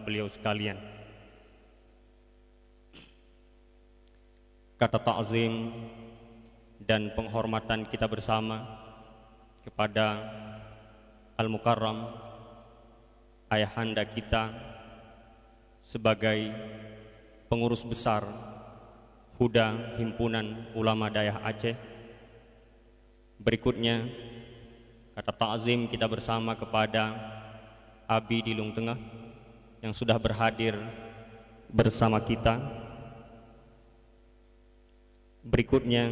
beliau sekalian. Kata ta'zim dan penghormatan kita bersama kepada Al-Mukarram, ayahanda kita sebagai pengurus besar Huda Himpunan Ulama Dayah Aceh. Berikutnya kata ta'zim kita bersama kepada Abi di Lung Tengah yang sudah berhadir bersama kita. Berikutnya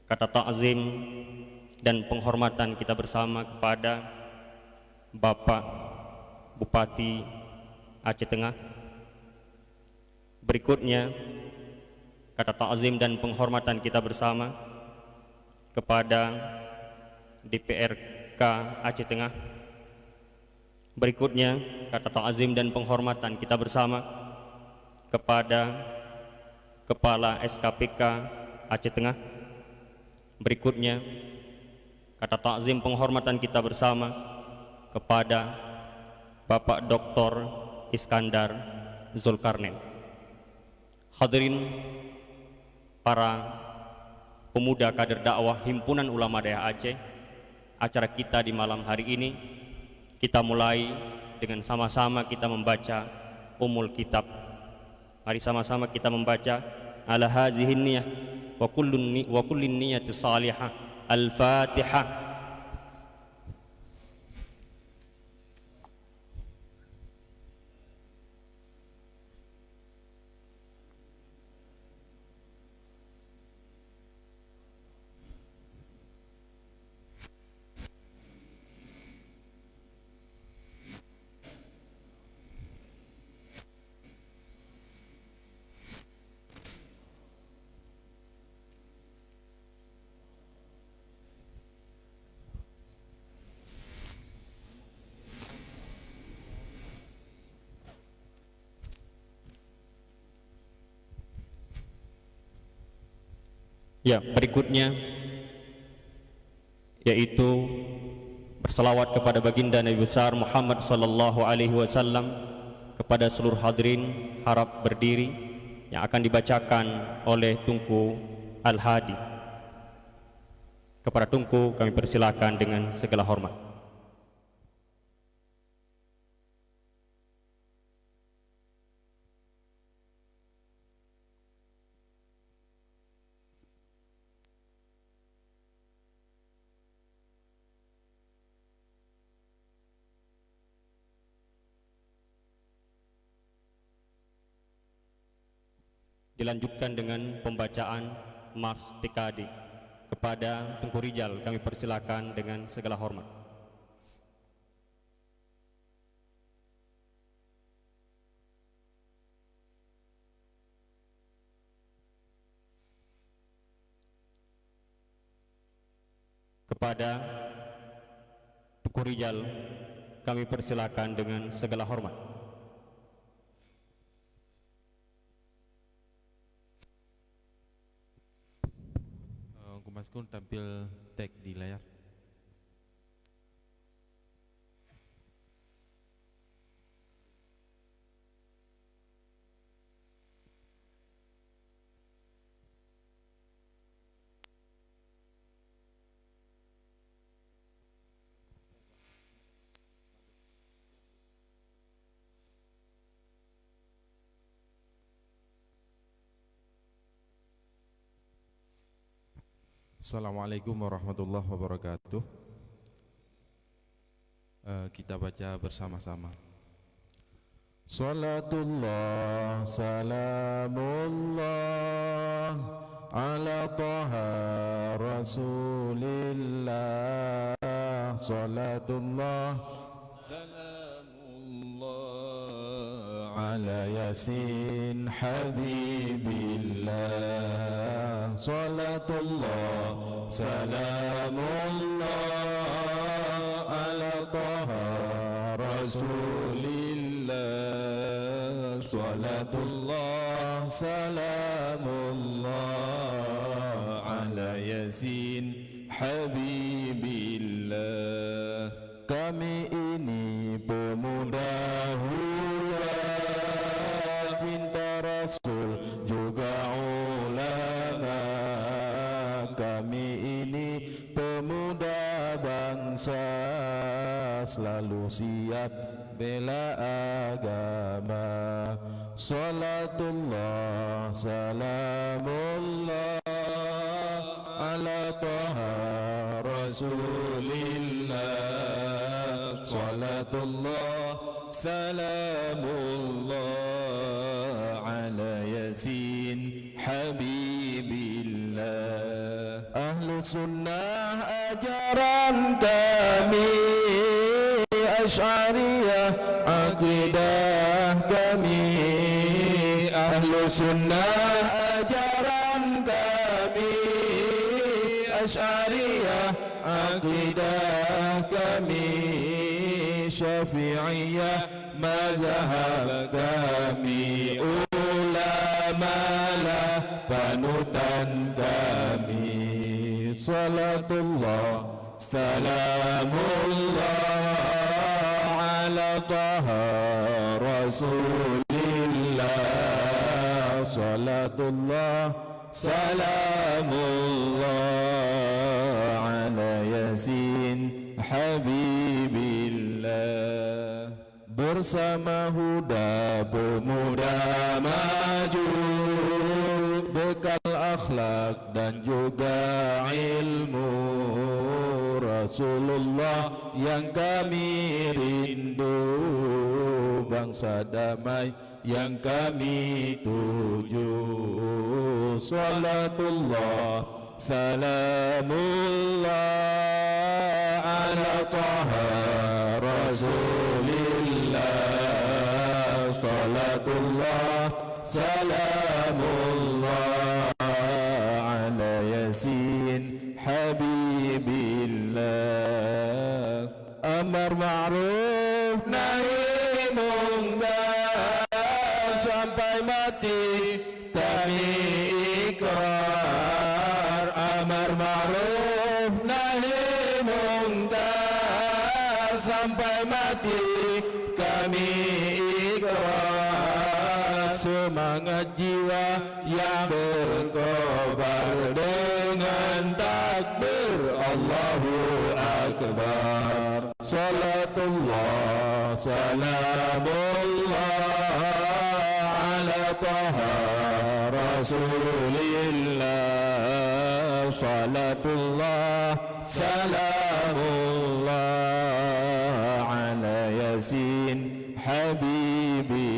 kata ta'zim dan penghormatan kita bersama kepada Bapak Bupati Aceh Tengah. Berikutnya kata ta'zim dan penghormatan kita bersama kepada DPRK Aceh Tengah. Berikutnya kata ta'zim dan penghormatan kita bersama kepada Kepala SKPK Aceh Tengah. Berikutnya kata ta'zim penghormatan kita bersama kepada Bapak Dr. Iskandar Zulkarnain. Hadirin para pemuda kader dakwah Himpunan Ulama Dayah Aceh, acara kita di malam hari ini kita mulai dengan sama-sama kita membaca Ummul Kitab. Mari sama-sama kita membaca ala hazihin niyah wa kullin niyati salihah. Al-Fatihah. Ya, berikutnya yaitu berselawat kepada baginda Nabi besar Muhammad sallallahu alaihi wasallam. Kepada seluruh hadirin harap berdiri yang akan dibacakan oleh Tunku Al-Hadi. Kepada Tunku kami persilakan dengan segala hormat. Dilanjutkan dengan pembacaan Mars TKD. Kepada Tunku Rijal kami persilakan dengan segala hormat. Kepada Tunku Rijal kami persilakan dengan segala hormat. Maskun tampil tag di layar. Assalamualaikum warahmatullahi wabarakatuh. Kita baca bersama-sama. Salatullah salamullah ala taha rasulillah. Salatullah salamullah ala yasin habibillah. Salatullah salamullah ala taha rasulillah. Salatullah salamullah ala yasin habibillah. Kami ini pemuda Rasul juga ulama. Kami ini pemuda bangsa, selalu siap bela agama. Salatullah salamullah ala Taha Rasulillah. Salatullah salamullah ala Yasin Habibillah. Ahlu sunnah ajaran kami, Asy'ariyah akidah kami. Ahlu sunnah ajaran kami, Asy'ariyah akidah kami. Syafi'iyah mazhab kami. Ulamalah panutan kami. Salatullah salamullah ala Taha Rasulillah. Salatullah salamullah ala Yasin Habibillah. Bersama huda pemuda maju, bekal akhlak dan juga ilmu. Rasulullah yang kami rindu, bangsa damai yang kami tuju. Salatullah salamullah ala Taha Rasulillah. Salatullah salamullah ala Yasin Habibillah. Amar ma'ruf nahi mungkar, sampai mati kami ikrar. Amar ma'ruf nahi mungkar, sampai mati kami ikrar. Semangat jiwa yang berkobar dengan takbir Allahu Akbar. Salatullah salamullah ala Taha Rasulillah. Salatullah salamullah ala Yasin Habibillah.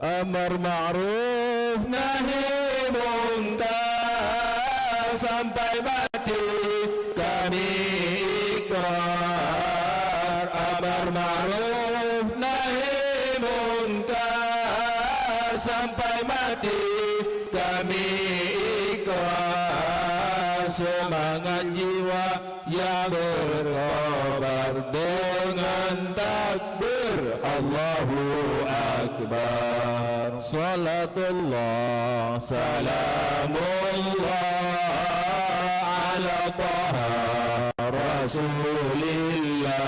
Amar ma'ruf nahi munkar, sampai mati kami ikrar. Amar ma'ruf nahi munkar, sampai mati kami ikrar. Semangat jiwa yang berkobar dengan takbir Allahu Akbar. Salatullah salamullah ala Taha Rasulillah.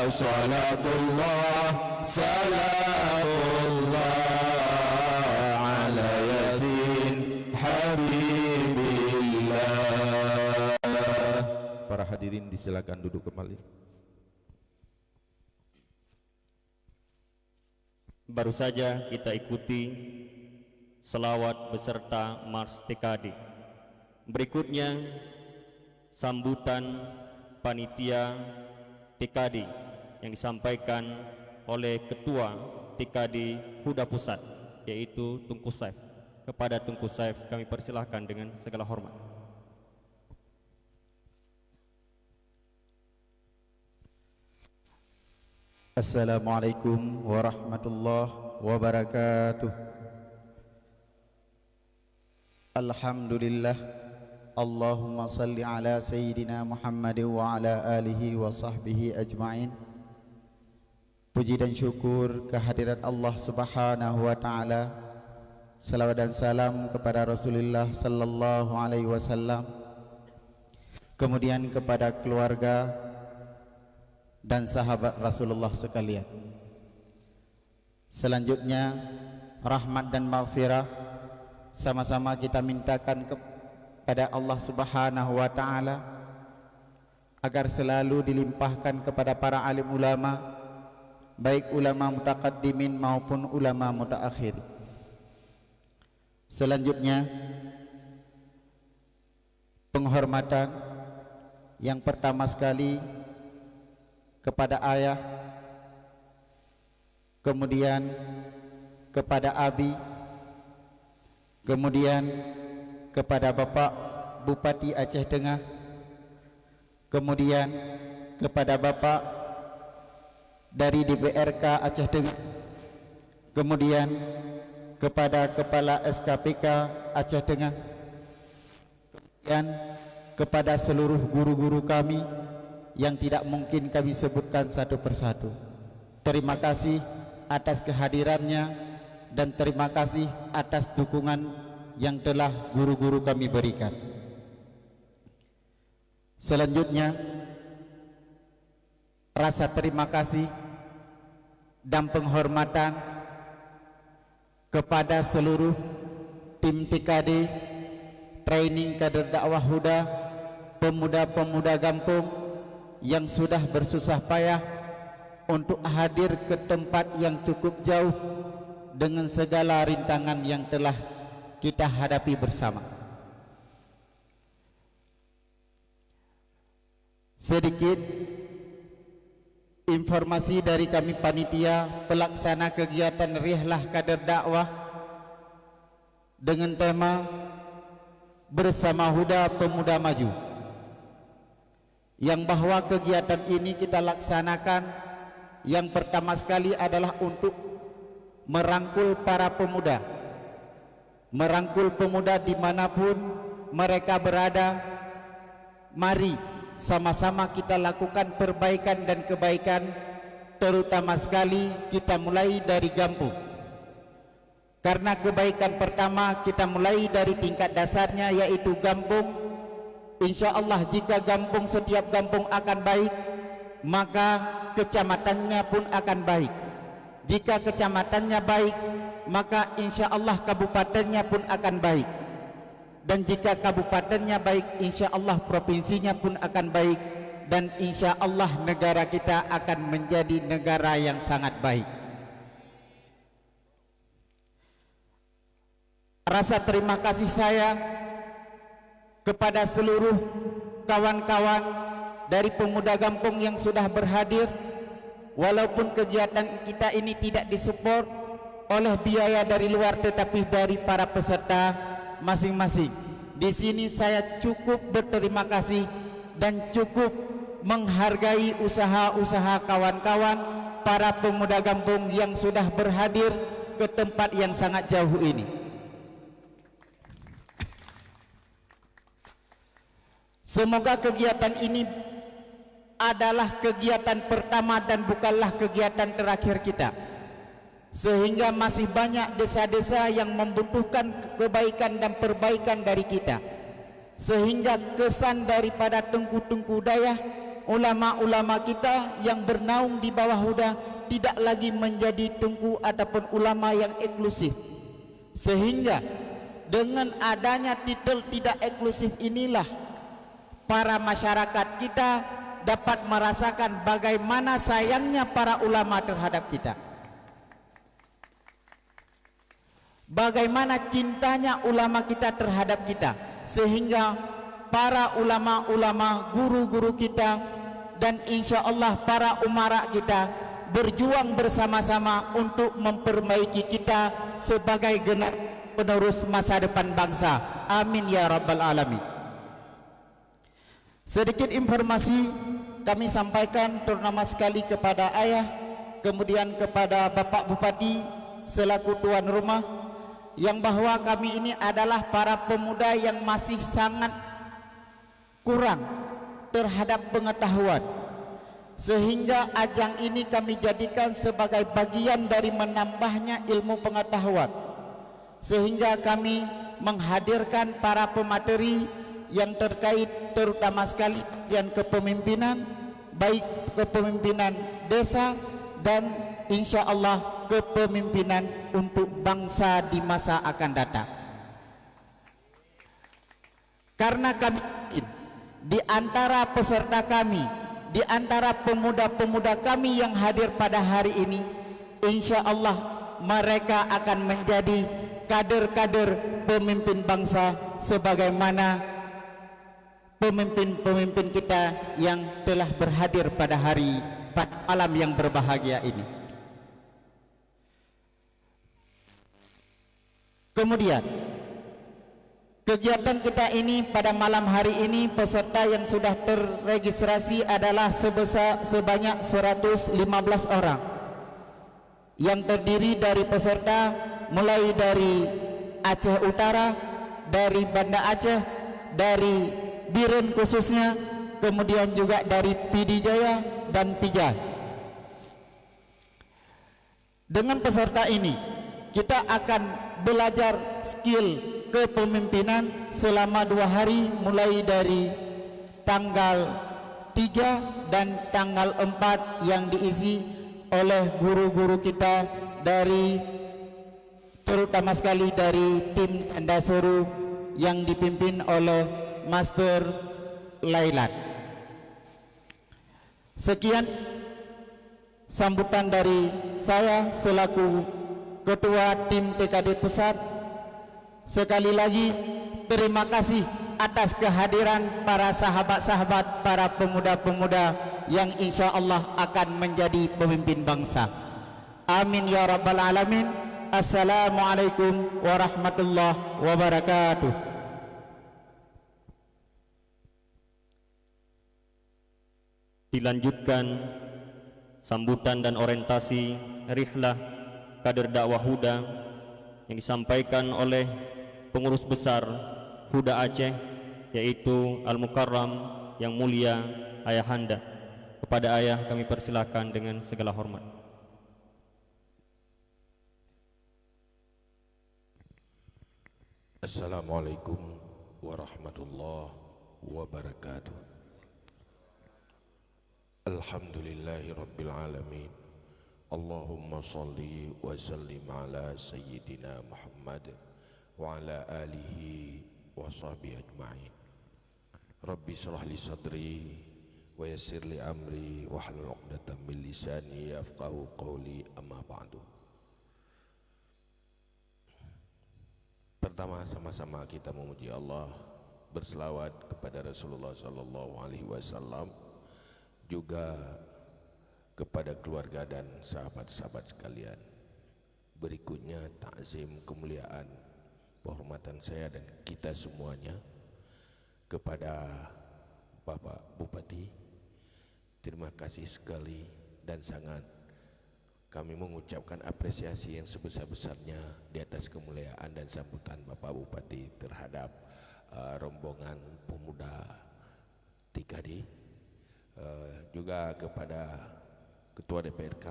Salatullah salamullah ala Yasin Habibillah. Para hadirin disilakan duduk kembali. Baru saja kita ikuti selawat beserta Mars TKD. Berikutnya sambutan panitia TKD yang disampaikan oleh Ketua TKD Huda Pusat, yaitu Tunku Saif. Kepada Tunku Saif kami persilahkan dengan segala hormat. Assalamualaikum warahmatullahi wabarakatuh. Alhamdulillah, Allahumma salli ala Sayyidina Muhammad wa ala alihi wa sahbihi ajma'in. Puji dan syukur kehadirat Allah Subhanahu wa ta'ala. Salawat dan salam kepada Rasulullah sallallahu alaihi wasallam, kemudian kepada keluarga dan sahabat Rasulullah sekalian. Selanjutnya rahmat dan maghfirah sama-sama kita mintakan kepada Allah Subhanahu wa taala agar selalu dilimpahkan kepada para alim ulama, baik ulama mutaqaddimin maupun ulama mutaakhir. Selanjutnya penghormatan yang pertama sekali kepada ayah, kemudian kepada abi, kemudian kepada Bapak Bupati Aceh Tengah, kemudian kepada Bapak dari DPRK Aceh Tengah, kemudian kepada Kepala SKPK Aceh Tengah, kemudian kepada seluruh guru-guru kami yang tidak mungkin kami sebutkan satu persatu. Terima kasih atas kehadirannya dan terima kasih atas dukungan yang telah guru-guru kami berikan. Selanjutnya rasa terima kasih dan penghormatan kepada seluruh tim TKD, training kader dakwah huda, pemuda-pemuda Gampung yang sudah bersusah payah untuk hadir ke tempat yang cukup jauh dengan segala rintangan yang telah kita hadapi bersama. Sedikit informasi dari kami panitia pelaksana kegiatan Rihlah Kader Dakwah dengan tema Bersama Huda Pemuda Maju, yang bahwa kegiatan ini kita laksanakan yang pertama sekali adalah untuk merangkul para pemuda, merangkul pemuda dimanapun mereka berada. Mari sama-sama kita lakukan perbaikan dan kebaikan, terutama sekali kita mulai dari Gampung. Karena kebaikan pertama kita mulai dari tingkat dasarnya, yaitu Gampung. Insya Allah jika Gampung, setiap Gampung akan baik, maka kecamatannya pun akan baik. Jika kecamatannya baik, maka insya Allah kabupatennya pun akan baik. Dan jika kabupatennya baik, insya Allah provinsinya pun akan baik. Dan insya Allah negara kita akan menjadi negara yang sangat baik. Rasa terima kasih saya kepada seluruh kawan-kawan dari pemuda Gampung yang sudah berhadir, walaupun kegiatan kita ini tidak disupport oleh biaya dari luar, tetapi dari para peserta masing-masing. Di sini saya cukup berterima kasih dan cukup menghargai usaha-usaha kawan-kawan para pemuda Gampung yang sudah berhadir ke tempat yang sangat jauh ini. Semoga kegiatan ini adalah kegiatan pertama dan bukanlah kegiatan terakhir kita, sehingga masih banyak desa-desa yang membutuhkan kebaikan dan perbaikan dari kita, sehingga kesan daripada tengku-tengku dayah ulama-ulama kita yang bernaung di bawah huda tidak lagi menjadi tengku ataupun ulama yang eksklusif, sehingga dengan adanya titel tidak eksklusif inilah para masyarakat kita dapat merasakan bagaimana sayangnya para ulama terhadap kita, bagaimana cintanya ulama kita terhadap kita, sehingga para ulama-ulama, guru-guru kita, dan insya Allah para umara kita berjuang bersama-sama untuk memperbaiki kita sebagai generasi penerus masa depan bangsa. Amin ya rabbal alamin. Sedikit informasi kami sampaikan terutama sekali kepada ayah, kemudian kepada Bapak Bupati selaku tuan rumah, yang bahwa kami ini adalah para pemuda yang masih sangat kurang terhadap pengetahuan, sehingga ajang ini kami jadikan sebagai bagian dari menambahnya ilmu pengetahuan, sehingga kami menghadirkan para pemateri yang terkait terutama sekali yang kepemimpinan, baik kepemimpinan desa dan insya Allah kepemimpinan untuk bangsa di masa akan datang. Karena kami di antara peserta kami, di antara pemuda-pemuda kami yang hadir pada hari ini, insya Allah mereka akan menjadi kader-kader pemimpin bangsa sebagaimana pemimpin-pemimpin kita yang telah berhadir pada malam yang berbahagia ini. Kemudian kegiatan kita ini pada malam hari ini, peserta yang sudah terregistrasi adalah sebanyak 115 orang, yang terdiri dari peserta mulai dari Aceh Utara, dari Banda Aceh, dari Biren khususnya, kemudian juga dari PD Jaya dan Pijat. Dengan peserta ini kita akan belajar skill kepemimpinan selama 2 hari, mulai dari tanggal 3 dan tanggal 4 yang diisi oleh guru-guru kita dari, terutama sekali dari tim Tanda Seru yang dipimpin oleh Master Lailan. Sekian sambutan dari saya selaku Ketua Tim TKD Pusat. Sekali lagi terima kasih atas kehadiran para sahabat-sahabat, para pemuda-pemuda yang insya Allah akan menjadi pemimpin bangsa. Amin ya rabbal alamin. Assalamualaikum warahmatullahi wabarakatuh. Dilanjutkan sambutan dan orientasi rihlah kader dakwah Huda yang disampaikan oleh pengurus besar Huda Aceh, yaitu Al-Mukarram yang mulia Ayahanda. Kepada ayah kami persilahkan dengan segala hormat. Assalamualaikum warahmatullahi wabarakatuh. Alhamdulillahi rabbil alamin. Allahumma salli wa sallim ala sayyidina Muhammad wa ala alihi wa sahbihi ajma'in. Rabbi shrah li sadri wa yassir li amri wa hlul 'uqdatam min lisani yafqahu qawli, amma ba'du. Pertama, sama-sama kita memuji Allah, berselawat kepada Rasulullah sallallahu alaihi wasallam, juga kepada keluarga dan sahabat-sahabat sekalian. Berikutnya takzim kemuliaan penghormatan saya dan kita semuanya kepada Bapak Bupati. Terima kasih sekali dan sangat kami mengucapkan apresiasi yang sebesar-besarnya di atas kemuliaan dan sambutan Bapak Bupati terhadap rombongan pemuda TKD. Juga kepada Ketua DPRK,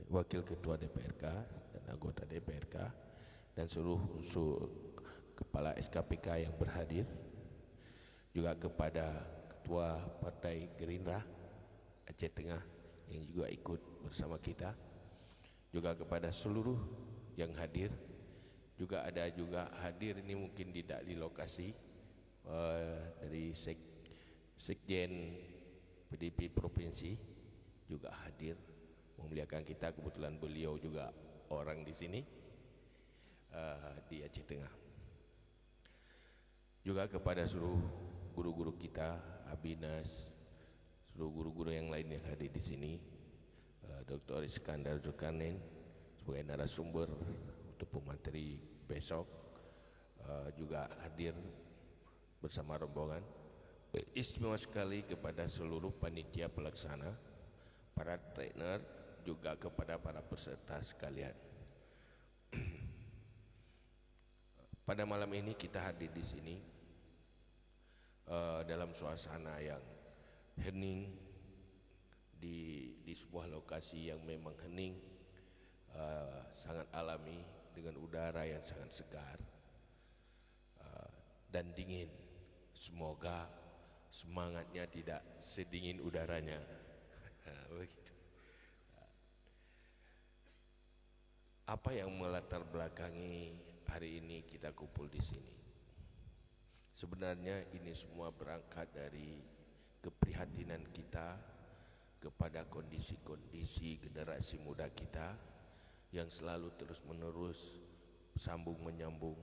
Wakil Ketua DPRK dan anggota DPRK dan seluruh kepala SKPK yang berhadir, juga kepada Ketua Partai Gerindra Aceh Tengah yang juga ikut bersama kita, juga kepada seluruh yang hadir. Juga ada juga hadir ini mungkin tidak di lokasi dari Sekjen PDP Provinsi juga hadir memuliakan kita. Kebetulan beliau juga orang di sini di Aceh Tengah. Juga kepada seluruh guru-guru kita, Abinas, seluruh guru-guru yang lain yang hadir di sini, Dr. Iskandar Zulkarnain sebagai narasumber untuk pemateri besok, juga hadir bersama rombongan. Istimewa sekali kepada seluruh panitia pelaksana, para trainer, juga kepada para peserta sekalian. Pada malam ini kita hadir di sini dalam suasana yang hening, di sebuah lokasi yang memang hening, sangat alami dengan udara yang sangat segar dan dingin. Semoga semangatnya tidak sedingin udaranya. Begitu. Apa yang melatar belakangi hari ini kita kumpul di sini? Sebenarnya ini semua berangkat dari keprihatinan kita kepada kondisi-kondisi generasi muda kita yang selalu terus-menerus sambung menyambung.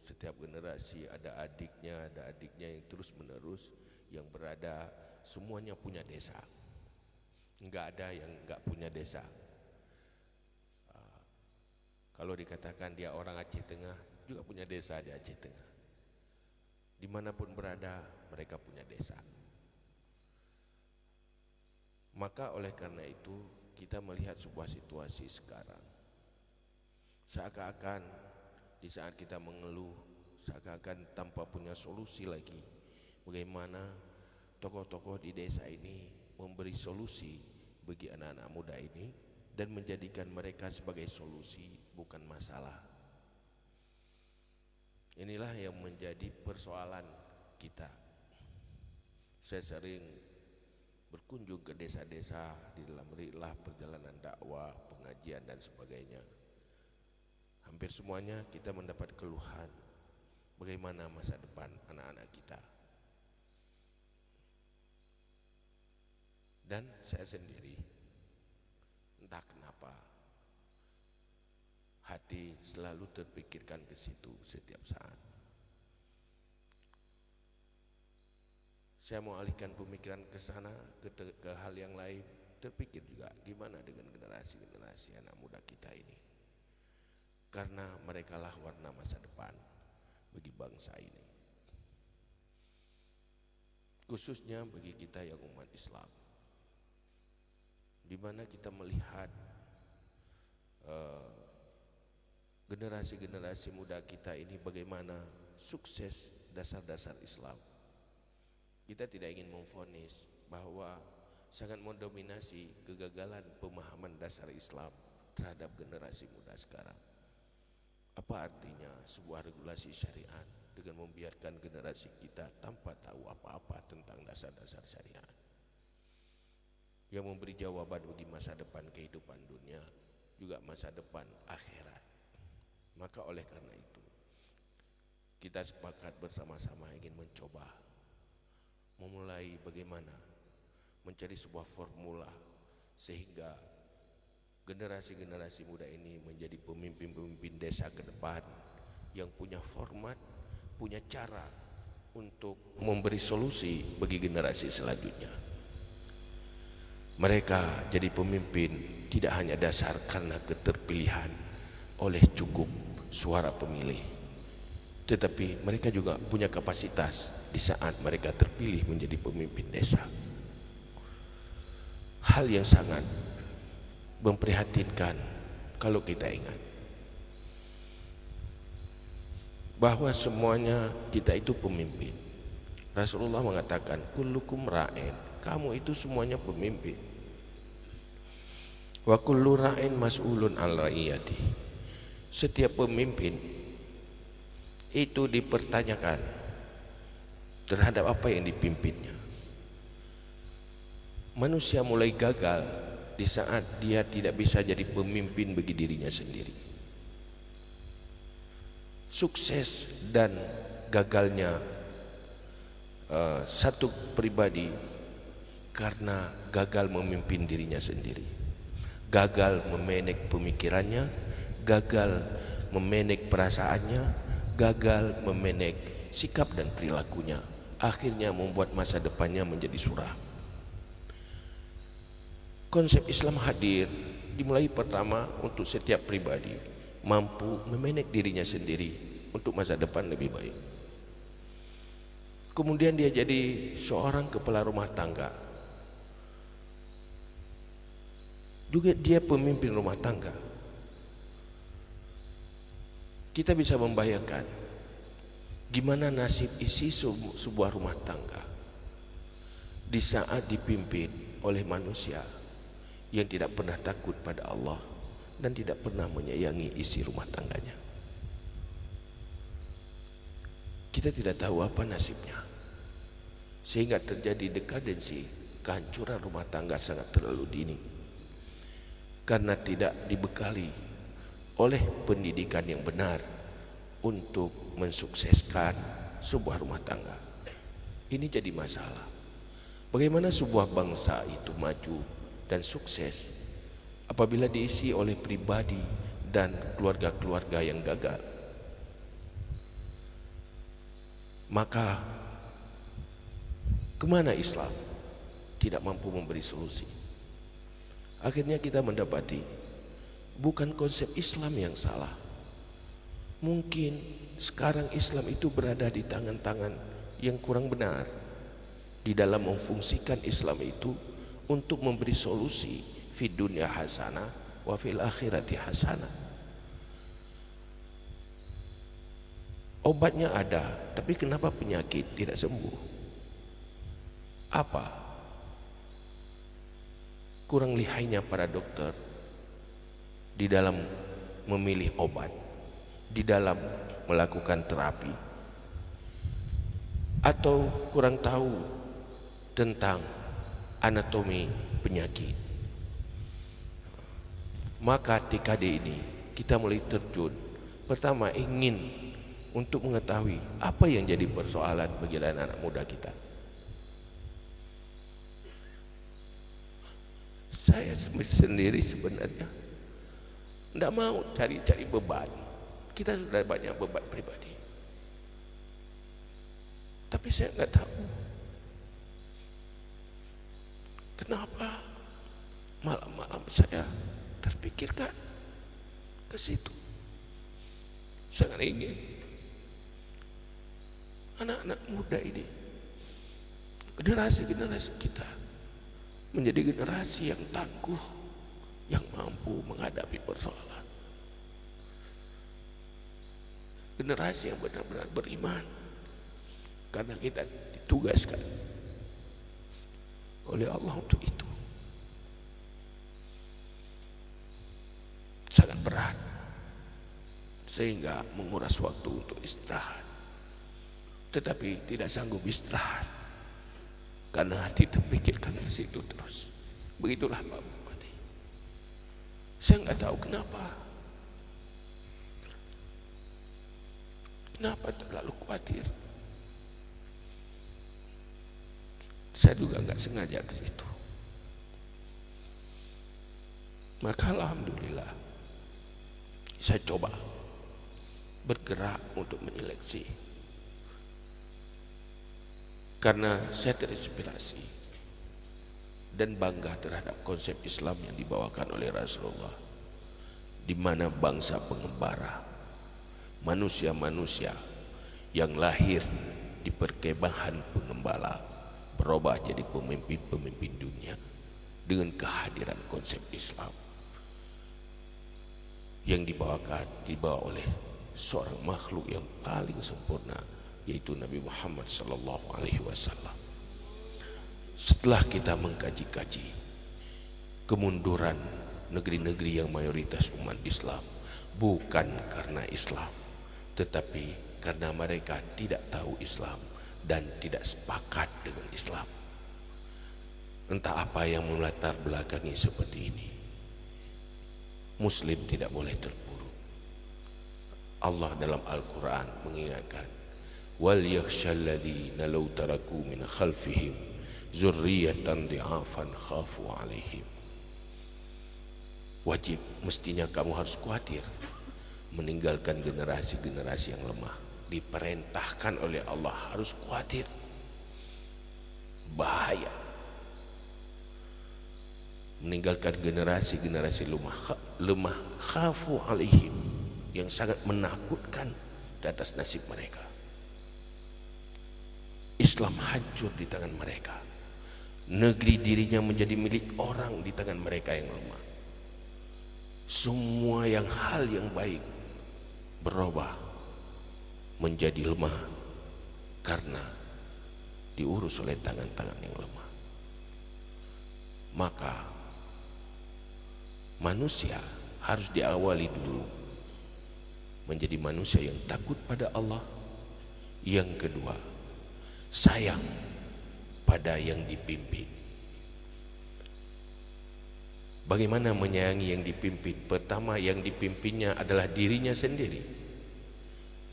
Setiap generasi ada adiknya yang terus-menerus yang berada, semuanya punya desa. Enggak ada yang enggak punya desa. Kalau dikatakan dia orang Aceh Tengah, juga punya desa di Aceh Tengah. Dimanapun berada, mereka punya desa. Maka oleh karena itu, kita melihat sebuah situasi sekarang. Seakan-akan di saat kita mengeluh, seakan-akan tanpa punya solusi lagi. Bagaimana tokoh-tokoh di desa ini memberi solusi bagi anak-anak muda ini dan menjadikan mereka sebagai solusi, bukan masalah. Inilah yang menjadi persoalan kita. Saya sering berkunjung ke desa-desa di dalam rilah perjalanan dakwah, pengajian dan sebagainya. Hampir semuanya kita mendapat keluhan bagaimana masa depan anak-anak kita. Dan saya sendiri, entah kenapa, hati selalu terpikirkan ke situ setiap saat. Saya mau alihkan pemikiran ke sana, ke hal yang lain. Terpikir juga gimana dengan generasi-generasi anak muda kita ini. Karena merekalah warna masa depan bagi bangsa ini. Khususnya bagi kita yang umat Islam. Di mana kita melihat generasi-generasi muda kita ini bagaimana sukses dasar-dasar Islam. Kita tidak ingin memvonis bahwa sangat mendominasi kegagalan pemahaman dasar Islam terhadap generasi muda sekarang. Apa artinya sebuah regulasi syariat dengan membiarkan generasi kita tanpa tahu apa-apa tentang dasar-dasar syariat yang memberi jawaban bagi masa depan kehidupan dunia, juga masa depan akhirat. Maka oleh karena itu kita sepakat bersama-sama ingin mencoba memulai bagaimana mencari sebuah formula sehingga generasi-generasi muda ini menjadi pemimpin-pemimpin desa ke depan yang punya format, punya cara untuk memberi solusi bagi generasi selanjutnya. Mereka jadi pemimpin tidak hanya dasar karena keterpilihan oleh cukup suara pemilih, tetapi mereka juga punya kapasitas di saat mereka terpilih menjadi pemimpin desa. Hal yang sangat memprihatinkan kalau kita ingat bahwa semuanya kita itu pemimpin. Rasulullah mengatakan kullukum ra'in, kamu itu semuanya pemimpin. Wa kullu ra'in mas'ulun an ra'iyati. Setiap pemimpin itu dipertanyakan terhadap apa yang dipimpinnya. Manusia mulai gagal di saat dia tidak bisa jadi pemimpin bagi dirinya sendiri. Sukses dan gagalnya satu pribadi karena gagal memimpin dirinya sendiri, gagal memanage pemikirannya, gagal memanage perasaannya, gagal memanage sikap dan perilakunya, akhirnya membuat masa depannya menjadi suram. Konsep Islam hadir dimulai pertama untuk setiap pribadi mampu memanage dirinya sendiri untuk masa depan lebih baik. Kemudian dia jadi seorang kepala rumah tangga, juga dia pemimpin rumah tangga. Kita bisa membayangkan gimana nasib isi sebuah rumah tangga di saat dipimpin oleh manusia yang tidak pernah takut pada Allah dan tidak pernah menyayangi isi rumah tangganya. Kita tidak tahu apa nasibnya, sehingga terjadi dekadensi, kehancuran rumah tangga sangat terlalu dini karena tidak dibekali oleh pendidikan yang benar untuk mensukseskan sebuah rumah tangga. Ini jadi masalah. Bagaimana sebuah bangsa itu maju dan sukses apabila diisi oleh pribadi dan keluarga-keluarga yang gagal? Maka kemana Islam? Tidak mampu memberi solusi. Akhirnya kita mendapati bukan konsep Islam yang salah. Mungkin sekarang Islam itu berada di tangan-tangan yang kurang benar di dalam memfungsikan Islam itu untuk memberi solusi fid dunya hasanah wa fil akhirati hasanah. Obatnya ada, tapi kenapa penyakit tidak sembuh? Apa? Kurang lihainya para dokter di dalam memilih obat, di dalam melakukan terapi, atau kurang tahu tentang anatomi penyakit. Maka TKD ini kita mulai terjun. Pertama, ingin untuk mengetahui apa yang jadi persoalan bagi anak-anak muda kita. Saya sendiri sebenarnya tidak mau cari-cari beban. Kita sudah banyak beban pribadi. Tapi saya nggak tahu kenapa malam-malam saya terpikirkan ke situ. Sangat ingin anak-anak muda ini, generasi-generasi kita, menjadi generasi yang tangguh, yang mampu menghadapi persoalan. Generasi yang benar-benar beriman, karena kita ditugaskan oleh Allah untuk itu. Sangat berat, sehingga menguras waktu untuk istirahat. Tetapi tidak sanggup istirahat karena hati terpikirkan di situ terus. Begitulah Pak Bupati. Saya nggak tahu kenapa terlalu khawatir. Saya juga nggak sengaja ke situ. Maka alhamdulillah saya coba bergerak untuk menyeleksi, karena saya terinspirasi dan bangga terhadap konsep Islam yang dibawakan oleh Rasulullah, di mana bangsa pengembara, manusia-manusia yang lahir di perkemahan pengembala berubah jadi pemimpin-pemimpin dunia dengan kehadiran konsep Islam yang dibawa oleh seorang makhluk yang paling sempurna, yaitu Nabi Muhammad SAW. Setelah kita mengkaji-kaji kemunduran negeri-negeri yang mayoritas umat Islam, bukan karena Islam, tetapi karena mereka tidak tahu Islam dan tidak sepakat dengan Islam. Entah apa yang melatar belakangi seperti ini. Muslim tidak boleh terpuruk. Allah dalam Al-Quran mengingatkan, wal yakhshalladzina law taraku min khalfihim zurriyatan di'afan khafu alaihim. Wajib, mestinya kamu harus khawatir meninggalkan generasi-generasi yang lemah. Diperintahkan oleh Allah harus khawatir. Bahaya meninggalkan generasi-generasi lemah khafu alaihim, yang sangat menakutkan di atas nasib mereka. Islam hancur di tangan mereka. Negeri dirinya menjadi milik orang di tangan mereka yang lemah. Semua hal yang baik berubah menjadi lemah karena diurus oleh tangan-tangan yang lemah. Maka manusia harus diawali dulu menjadi manusia yang takut pada Allah. Yang kedua, sayang pada yang dipimpin. Bagaimana menyayangi yang dipimpin? Pertama, yang dipimpinnya adalah dirinya sendiri.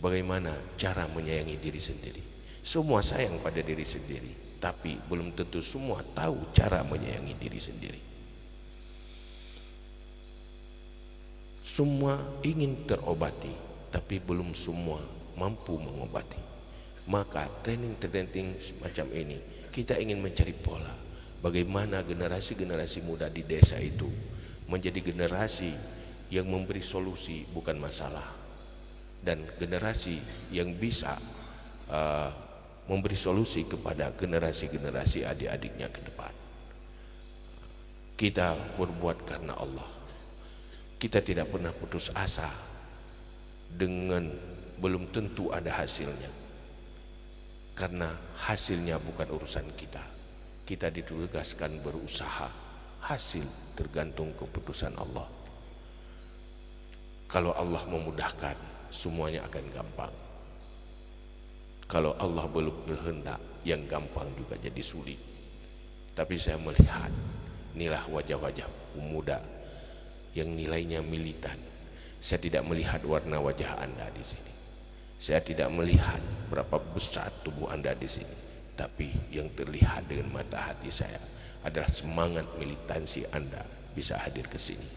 Bagaimana cara menyayangi diri sendiri? Semua sayang pada diri sendiri, tapi belum tentu semua tahu cara menyayangi diri sendiri. Semua ingin terobati, tapi belum semua mampu mengobati. Maka training semacam ini kita ingin mencari pola bagaimana generasi-generasi muda di desa itu menjadi generasi yang memberi solusi bukan masalah, dan generasi yang bisa memberi solusi kepada generasi-generasi adik-adiknya ke depan. Kita berbuat karena Allah. Kita tidak pernah putus asa dengan belum tentu ada hasilnya, karena hasilnya bukan urusan kita. Kita ditugaskan berusaha, hasil tergantung keputusan Allah. Kalau Allah memudahkan, semuanya akan gampang. Kalau Allah belum berkehendak, yang gampang juga jadi sulit. Tapi saya melihat inilah wajah-wajah pemuda yang nilainya militan. Saya tidak melihat warna wajah Anda di sini. Saya tidak melihat berapa besar tubuh Anda di sini. Tapi yang terlihat dengan mata hati saya adalah semangat militansi Anda bisa hadir ke sini.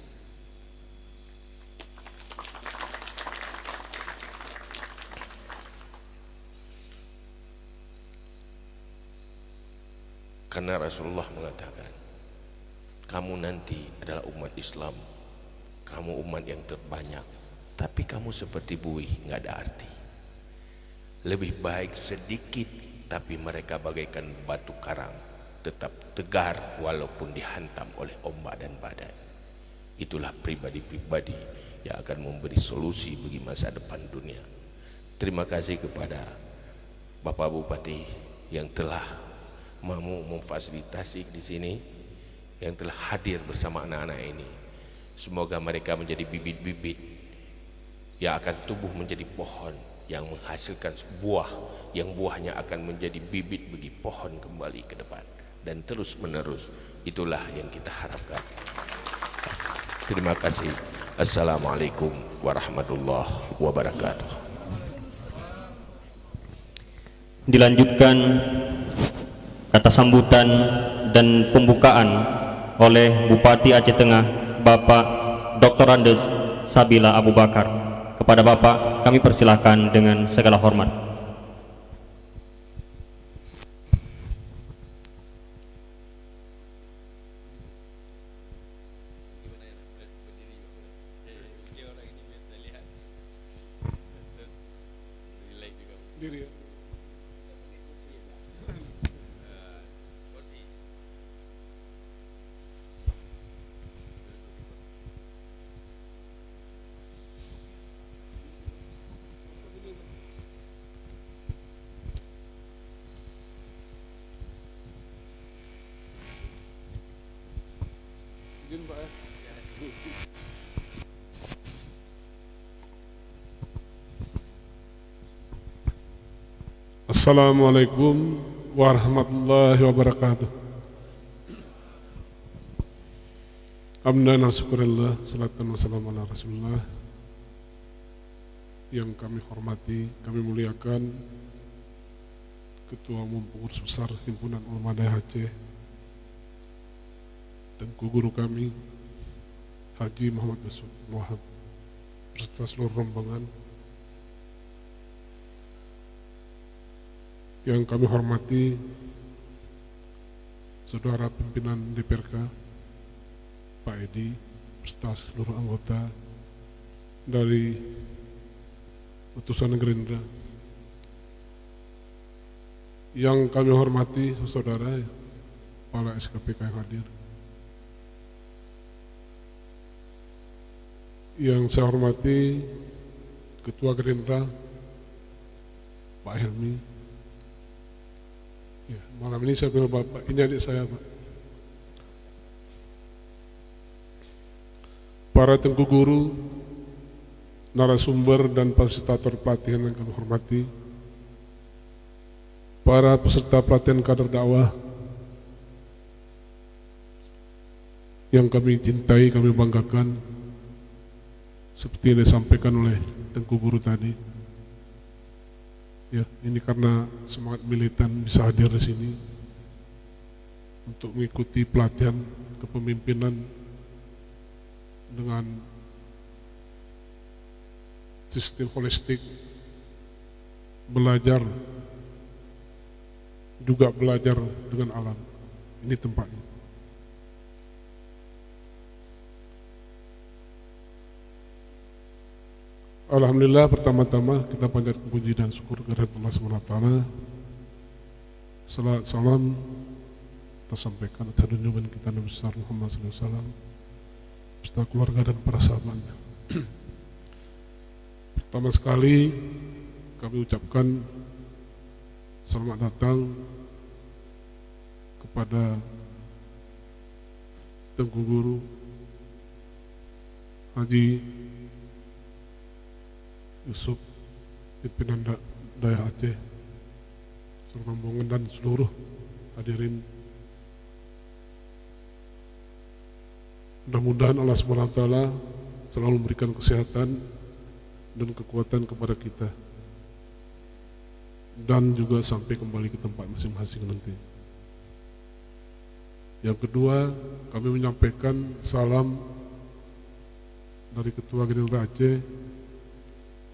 Karena Rasulullah mengatakan, kamu nanti adalah umat Islam, kamu umat yang terbanyak, tapi kamu seperti buih, nggak ada arti. Lebih baik sedikit, tapi mereka bagaikan batu karang, tetap tegar walaupun dihantam oleh ombak dan badai. Itulah pribadi-pribadi yang akan memberi solusi bagi masa depan dunia. Terima kasih kepada Bapak Bupati yang telah mau memfasilitasi di sini, yang telah hadir bersama anak-anak ini. Semoga mereka menjadi bibit-bibit yang akan tumbuh menjadi pohon yang menghasilkan buah, yang buahnya akan menjadi bibit bagi pohon kembali ke depan dan terus menerus. Itulah yang kita harapkan. Terima kasih. Assalamualaikum warahmatullahi wabarakatuh. Dilanjutkan kata sambutan dan pembukaan oleh Bupati Aceh Tengah, Bapak Dr. Andes Sabila Abu Bakar. Kepada Bapak kami persilahkan dengan segala hormat. Assalamualaikum warahmatullahi wabarakatuh. Hamdan wa syukurillah, salatan wa salam ala Rasulullah. Yang kami hormati, kami muliakan Ketua Umum Pengurus Besar Himpunan Ulama Daerah Aceh, Tengku Guru kami Haji Muhammad Besut Wahab beserta seluruh rombongan. Yang kami hormati Saudara Pimpinan DPRK Pak Edi beserta seluruh anggota dari utusan Gerindra. Yang kami hormati saudara Kepala SKPK yang hadir. Yang saya hormati Ketua Gerindra Pak Helmi. Ya, malam ini saya bilang Bapak, ini adik saya Pak. Para tengku guru, narasumber dan fasilitator pelatihan yang kami hormati, para peserta pelatihan kader dakwah, yang kami cintai, kami banggakan, seperti yang disampaikan oleh Tengku Guru tadi. Ya, ini karena semangat militan bisa hadir di sini untuk mengikuti pelatihan kepemimpinan dengan sistem holistik, belajar juga belajar dengan alam. Ini tempatnya. Alhamdulillah, pertama-tama kita panjatkan puji dan syukur kepada Allah SWT. Salat salam tersampaikan atas junjungan kita Nabi besar Muhammad SAW beserta keluarga dan para sahabatnya. Pertama sekali kami ucapkan selamat datang kepada Tengku Guru Haji Yusuf, pimpinan daerah Aceh, seluruh rombongan dan seluruh hadirin. Mudah-mudahan Allah SWT selalu memberikan kesehatan dan kekuatan kepada kita, dan juga sampai kembali ke tempat masing-masing nanti. Yang kedua, kami menyampaikan salam dari Ketua Gerindra Aceh,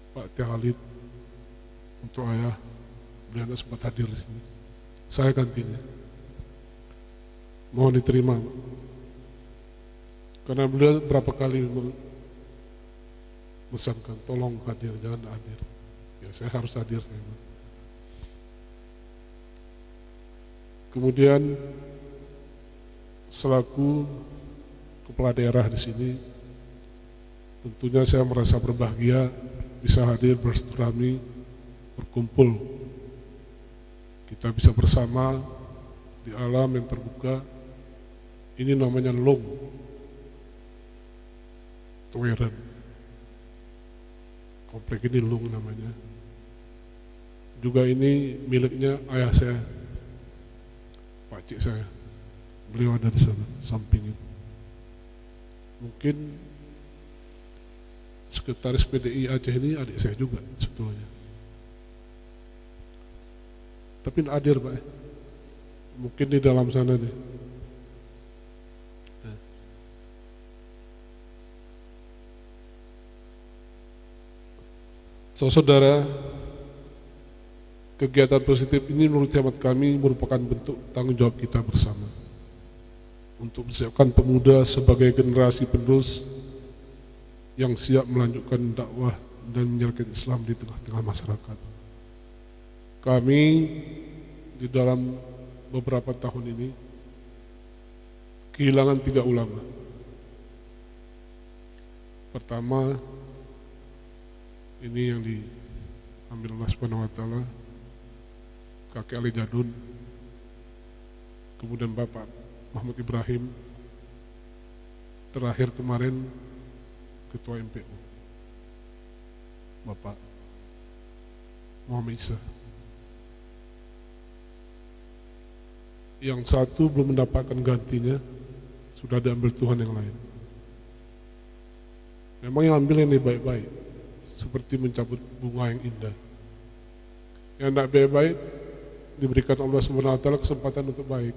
Pak Tihalid, untuk ayah. Beliau tidak sempat hadir di sini. Saya gantinya. Mohon diterima, karena beliau berapa kali memesankan, tolong hadir, jangan hadir. Ya, saya harus hadir. Kemudian selaku kepala daerah di sini, tentunya saya merasa berbahagia bisa hadir bersilaturahmi, berkumpul. Kita bisa bersama di alam yang terbuka. Ini namanya Long Tuweren. Komplek ini Long namanya. Juga ini miliknya ayah saya, Pak Cik saya. Beliau ada di sana, samping itu. Mungkin sekretaris PDI Aceh ini adik saya juga sebetulnya. Tapi tidak hadir, Pak. Mungkin di dalam sana nih. Saudara, kegiatan positif ini menurut hemat kami merupakan bentuk tanggung jawab kita bersama untuk menyiapkan pemuda sebagai generasi penerus yang siap melanjutkan dakwah dan menyebarkan Islam di tengah-tengah masyarakat. Kami di dalam beberapa tahun ini kehilangan 3 ulama. Pertama, ini yang diambil Allah Subhanahu wa Ta'ala, Kakek Ali Jadun, kemudian Bapak Mahmud Ibrahim, terakhir kemarin Ketua MPU Bapak Muhammad Isa. Yang satu belum mendapatkan gantinya, sudah diambil Tuhan yang lain. Memang yang ambil ini baik-baik, seperti mencabut bunga yang indah. Yang tidak baik-baik diberikan Allah Subhanahu wa Ta'ala kesempatan untuk baik.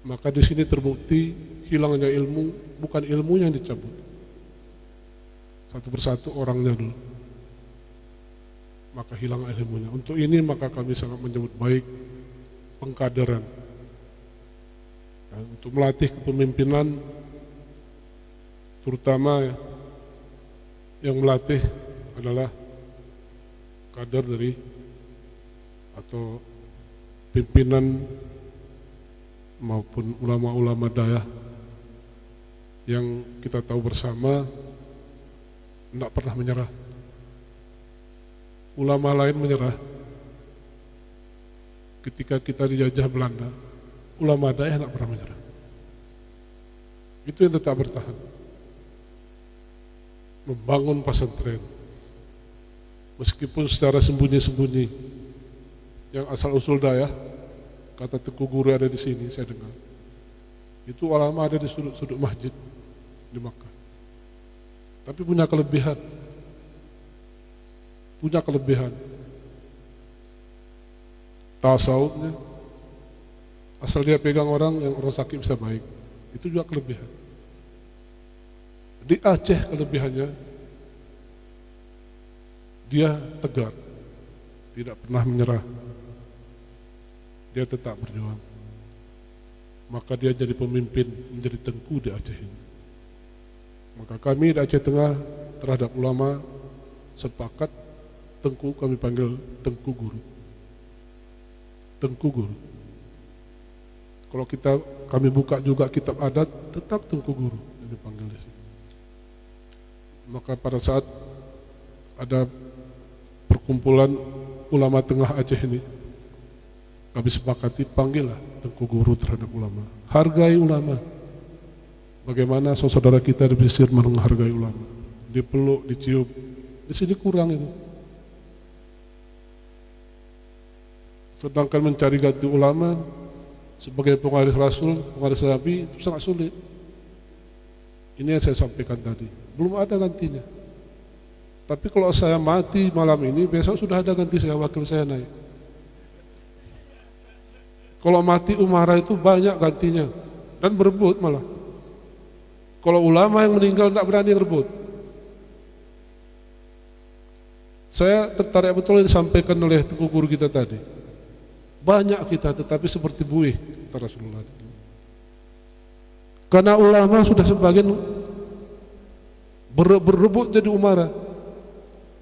Maka di sini terbukti hilangnya ilmu, bukan ilmu yang dicabut. Satu persatu orangnya dulu. Maka hilang ilmunya. Untuk ini maka kami sangat menyambut baik pengkaderan. Untuk melatih kepemimpinan, terutama yang melatih adalah kader dari atau pimpinan maupun ulama-ulama daerah yang kita tahu bersama tidak pernah menyerah. Ulama lain menyerah ketika kita dijajah Belanda, ulama daerah tidak pernah menyerah. Itu yang tetap bertahan, membangun pesantren meskipun secara sembunyi-sembunyi. Yang asal-usul daerah, kata Tengku Guru ada di sini, saya dengar, Itu ulama ada di sudut-sudut masjid di Makkah. Tapi punya kelebihan. Punya kelebihan. Tasawufnya, asal dia pegang orang yang orang sakit bisa baik. Itu juga kelebihan. Di Aceh kelebihannya, dia tegar, tidak pernah menyerah. Dia tetap berjuang. Maka dia jadi pemimpin, menjadi tengku di Aceh ini. Maka kami di Aceh Tengah terhadap ulama sepakat tengku kami panggil tengku guru. Tengku guru. Kalau kami buka juga kitab adat, tetap tengku guru yang dipanggil di sini. Maka pada saat ada perkumpulan ulama tengah Aceh ini, kami sepakati panggillah tengku guru terhadap ulama. Hargai ulama. Bagaimana saudara kita di Mesir menghargai ulama. Dipeluk, dicium. Di sini kurang itu. Sedangkan mencari ganti ulama sebagai pengaris Rasul, pengaris Nabi itu sangat sulit. Ini yang saya sampaikan tadi. Belum ada gantinya. Tapi kalau saya mati malam ini, besok sudah ada ganti saya, wakil saya naik. Kalau mati umara itu banyak gantinya dan berebut malah. Kalau ulama yang meninggal tidak berani berebut. Saya tertarik betul yang disampaikan oleh tengku guru kita tadi. Banyak kita tetapi seperti buih kata Rasulullah. Karena ulama sudah sebagian berebut jadi umara,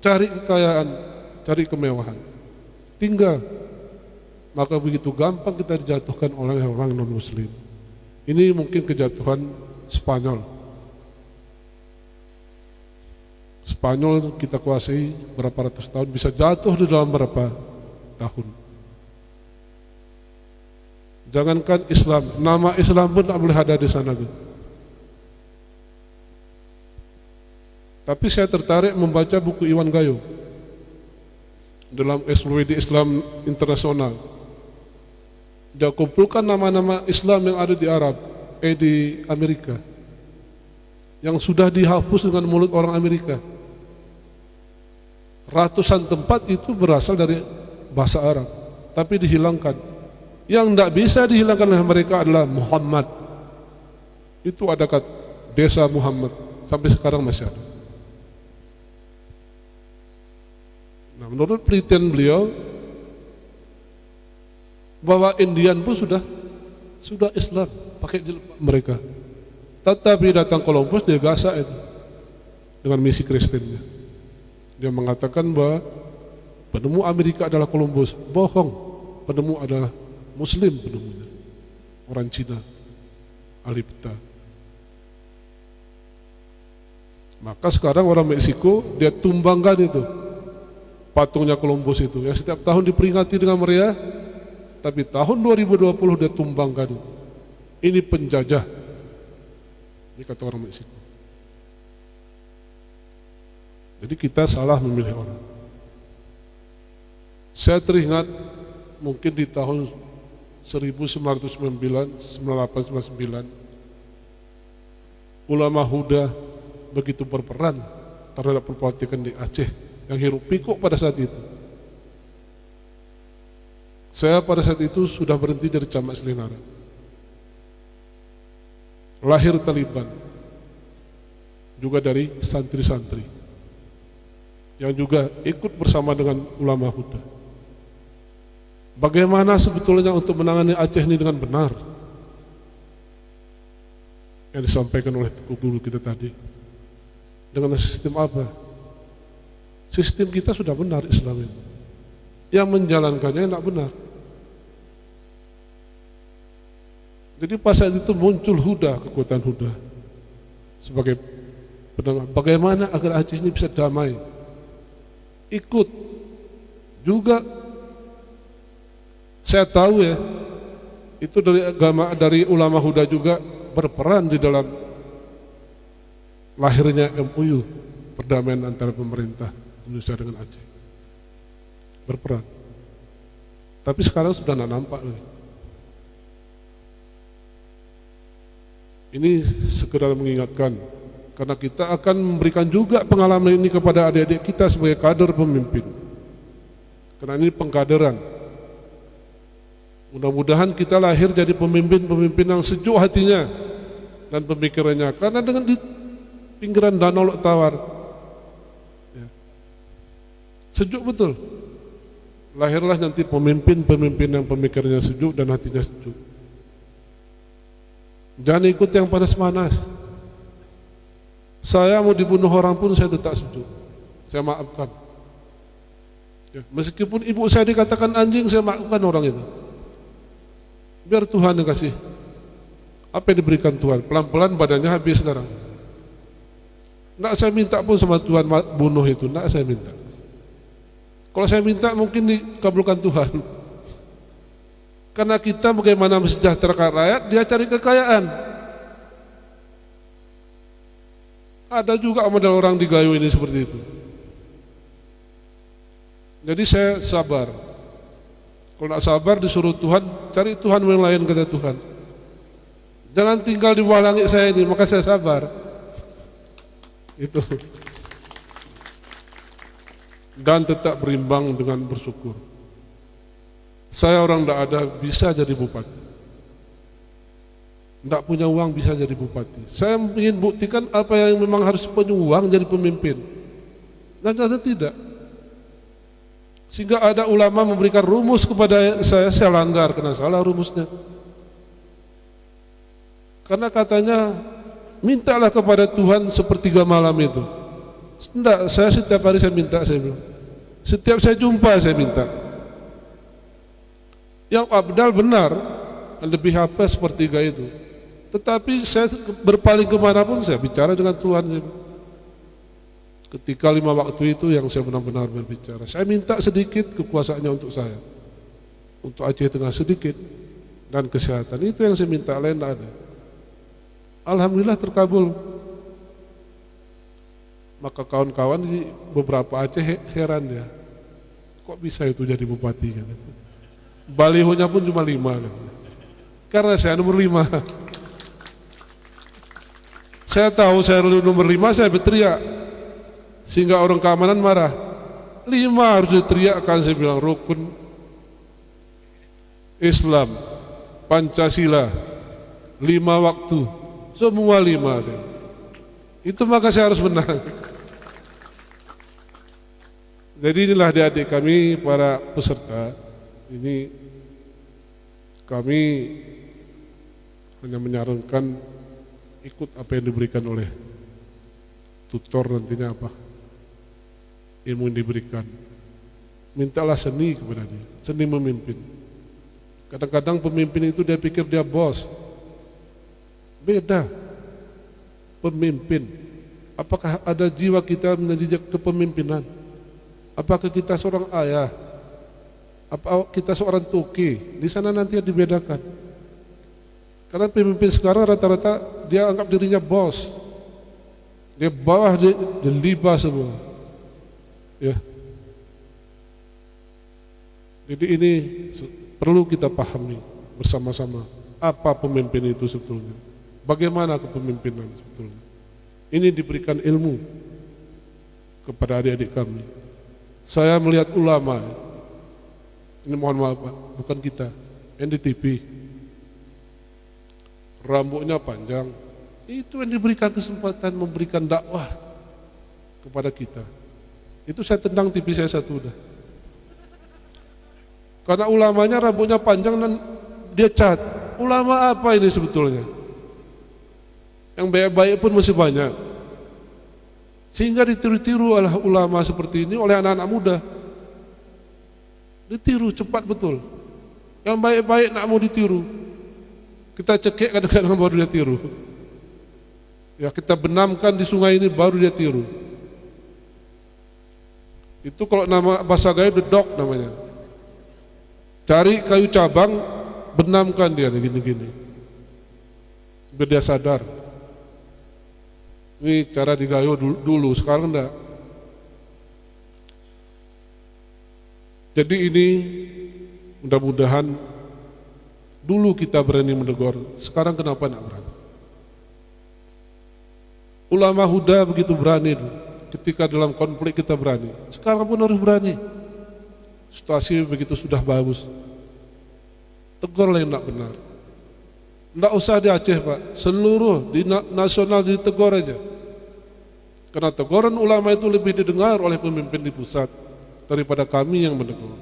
cari kekayaan, cari kemewahan, tinggal. Maka begitu gampang kita dijatuhkan oleh orang non-muslim. Ini mungkin kejatuhan Spanyol. Spanyol kita kuasai berapa ratus tahun, bisa jatuh di dalam berapa tahun. Jangankan Islam, nama Islam pun tak boleh ada di sana. Tapi saya tertarik membaca buku Iwan Gayo dalam Ensiklopedia Islam Internasional. Dia kumpulkan nama-nama Islam yang ada di di Amerika, yang sudah dihapus dengan mulut orang Amerika. Ratusan tempat itu berasal dari bahasa Arab, tapi dihilangkan. Yang tidak bisa dihilangkan oleh mereka adalah Muhammad. Itu ada kata desa Muhammad, sampai sekarang masih ada. Nah, menurut penelitian beliau, bahwa Indian pun sudah Islam pakai jilbab mereka. Tetapi datang Columbus, dia gasak itu dengan misi Kristennya. Dia mengatakan bahwa penemu Amerika adalah Columbus. Bohong, penemu adalah Muslim penemunya, orang Cina, ahli peta. Maka sekarang orang Meksiko dia tumbangkan itu patungnya Columbus itu, yang setiap tahun diperingati dengan meriah. Tapi tahun 2020 dia tumbangkan. Ini penjajah, ini kata orang Meksiko. Jadi kita salah memilih orang. Saya teringat mungkin di tahun 1999, ulama Huda begitu berperan terhadap perpolitikan di Aceh yang hiruk pikuk pada saat itu. Saya pada saat itu sudah berhenti dari Camat Selinara. Lahir Taliban, juga dari santri-santri yang juga ikut bersama dengan ulama Huda. Bagaimana sebetulnya untuk menangani Aceh ini dengan benar? Yang disampaikan oleh guru kita tadi. Dengan sistem apa? Sistem kita sudah benar Islam ini. Yang menjalankannya tidak benar. Jadi pas saat itu muncul Huda, kekuatan Huda sebagai penengah. Bagaimana agar Aceh ini bisa damai? Ikut juga. Saya tahu ya, itu dari ulama Huda juga berperan di dalam lahirnya MOU, perdamaian antara pemerintah Indonesia dengan Aceh. Berperan. Tapi sekarang sudah tidak nampak lagi. Ini sekedar mengingatkan, karena kita akan memberikan juga pengalaman ini kepada adik-adik kita sebagai kader pemimpin. Karena ini pengkaderan. Mudah-mudahan kita lahir jadi pemimpin-pemimpin yang sejuk hatinya dan pemikirannya. Karena dengan di pinggiran danau Lok Tawar, ya, sejuk betul. Lahirlah nanti pemimpin-pemimpin yang pemikirannya sejuk dan hatinya sejuk. Jangan ikut yang panas-panas. Saya mau dibunuh orang pun saya tetap sejuk. Saya maafkan. Ya, meskipun ibu saya dikatakan anjing, saya maafkan orang itu. Biar Tuhan yang kasih. Apa yang diberikan Tuhan? Pelan-pelan badannya habis sekarang. Nggak saya minta pun sama Tuhan bunuh itu. Nggak saya minta. Kalau saya minta mungkin dikabulkan Tuhan. Karena kita bagaimana mensejahterakan rakyat, dia cari kekayaan. Ada juga model orang di Gayo ini seperti itu. Jadi saya sabar. Kalau nak sabar disuruh Tuhan, cari Tuhan yang lain, kata Tuhan. Jangan tinggal di bawah langit saya ini, maka saya sabar. Itu. Dan tetap berimbang dengan bersyukur. Saya orang tidak ada bisa jadi bupati. Tidak punya uang bisa jadi bupati. Saya ingin buktikan apa yang memang harus punya uang jadi pemimpin. Dan ternyata tidak. Sehingga ada ulama memberikan rumus kepada saya langgar karena salah rumusnya. Karena katanya mintalah kepada Tuhan sepertiga malam itu. Tidak, saya setiap hari saya minta, saya bilang. Setiap saya jumpa saya minta. Yang abdal benar, lebih apa sepertiga itu. Tetapi saya berpaling kemanapun saya bicara dengan Tuhan. Ketika 5 waktu itu yang saya benar-benar berbicara. Saya minta sedikit kekuasaannya untuk saya. Untuk Aceh Tengah sedikit. Dan kesehatan, itu yang saya minta, lain tidak ada. Alhamdulillah terkabul. Maka kawan-kawan di beberapa Aceh heran ya. Kok bisa itu jadi bupati kan? Balihonya pun cuma 5 kan? Karena saya nomor 5. Saya tahu saya nomor 5, saya berteriak sehingga orang keamanan marah. 5 harus diteriakkan, saya bilang rukun Islam, Pancasila, 5 waktu, semua 5 saya. Itu maka saya harus menang. Jadi inilah adik-adik kami para peserta. Ini kami hanya menyarankan ikut apa yang diberikan oleh tutor, nantinya apa ilmu yang diberikan. Mintalah seni kepada dia, seni memimpin. Kadang-kadang pemimpin itu dia pikir dia bos. Beda. Pemimpin, apakah ada jiwa kita menjadi kepemimpinan? Apakah kita seorang ayah? Apa kita seorang tuki? Di sana nanti dibedakan. Karena pemimpin sekarang rata-rata dia anggap dirinya bos. Dia bawah, dia liba semua. Ya. Jadi ini perlu kita pahami bersama-sama apa pemimpin itu sebetulnya. Bagaimana kepemimpinan sebetulnya. Ini diberikan ilmu kepada adik-adik kami. Saya melihat ulama, ini mohon maaf Pak, bukan kita, yang di TV, rambutnya panjang, itu yang diberikan kesempatan memberikan dakwah kepada kita. Itu saya tendang TV saya satu udah. Karena ulamanya rambutnya panjang dan dia cat. Ulama apa ini sebetulnya? Yang baik-baik pun masih banyak. Sehingga ditiru-tiru oleh ulama seperti ini oleh anak-anak muda. Ditiru cepat betul. Yang baik-baik nak mau ditiru. Kita cekik kadang-kadang baru dia tiru. Ya kita benamkan di sungai ini baru dia tiru. Itu kalau nama bahasa Gayo dedok namanya. Cari kayu cabang, benamkan dia gini-gini. Biar dia sadar. Ini cara di Gayo dulu, sekarang enggak. Jadi ini mudah-mudahan dulu kita berani menegur, sekarang kenapa enggak berani? Ulama huda begitu berani dulu. Ketika dalam konflik kita berani. Sekarang pun harus berani. Situasi begitu sudah bagus. Tegurlah yang tidak benar. Tidak usah di Aceh Pak, seluruh di nasional ditegur aja. Karena teguran ulama itu lebih didengar oleh pemimpin di pusat daripada kami yang menegur.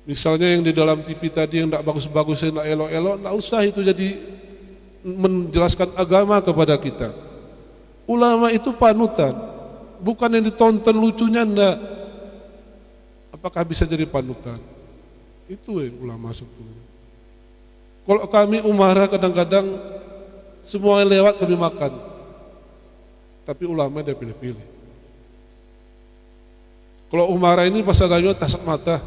Misalnya yang di dalam TV tadi yang tidak bagus-bagus, yang tidak elok-elok, tidak usah itu jadi menjelaskan agama kepada kita. Ulama itu panutan, bukan yang ditonton lucunya, enggak. Apakah bisa jadi panutan? Itu yang ulama sebetulnya. Kalau kami umara kadang-kadang semua yang lewat kami makan, tapi ulama dia pilih-pilih. Kalau umara ini pas agamanya tasak mata,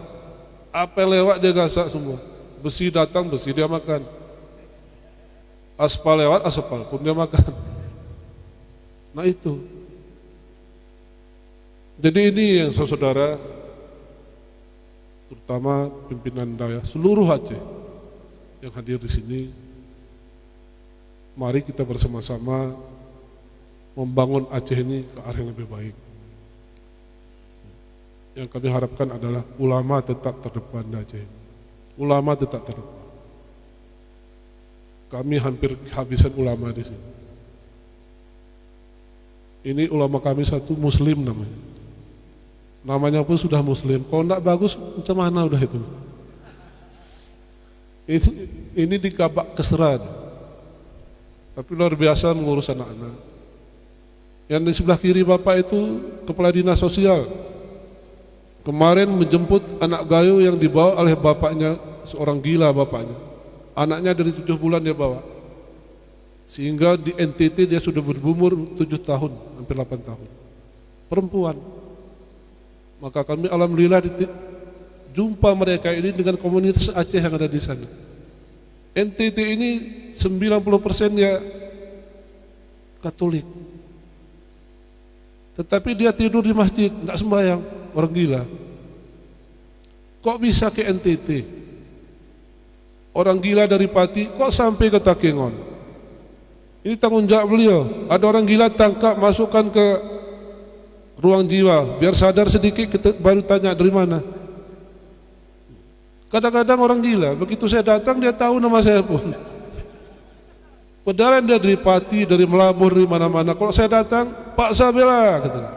apa yang lewat dia gasak semua. Besi datang, besi dia makan. Aspal lewat, aspal pun dia makan. Nah itu. Jadi ini yang saudara, terutama pimpinan daya seluruh Aceh yang hadir di sini, mari kita bersama-sama membangun Aceh ini ke arah yang lebih baik. Yang kami harapkan adalah ulama tetap terdepan di Aceh. Ulama tetap terdepan. Kami hampir kehabisan ulama di sini. Ini ulama kami satu Muslim namanya. Namanya pun sudah Muslim. Kalau tidak bagus, macam mana udah itu? Ini dikabak keseran. Tapi luar biasa mengurus anak-anak. Yang di sebelah kiri Bapak itu Kepala Dinas Sosial. Kemarin menjemput anak gayo yang dibawa oleh bapaknya, seorang gila bapaknya. Anaknya dari 7 bulan dia bawa. Sehingga di NTT dia sudah berumur 7 tahun, hampir 8 tahun. Perempuan. Maka kami alhamdulillah jumpa mereka ini dengan komunitas Aceh yang ada di sana. NTT ini 90% ya Katolik. Tetapi dia tidur di masjid, tidak sembahyang, orang gila. Kok bisa ke NTT? Orang gila dari Pati, kok sampai ke Takengon? Ini tanggung jawab beliau. Ada orang gila tangkap, masukkan ke ruang jiwa, biar sadar sedikit, kita baru tanya dari mana. Kadang-kadang orang gila, begitu saya datang dia tahu nama saya pun. Padahal dia dari Pati, dari Melabur, dari mana-mana. Kalau saya datang, Pak Sabela, katanya.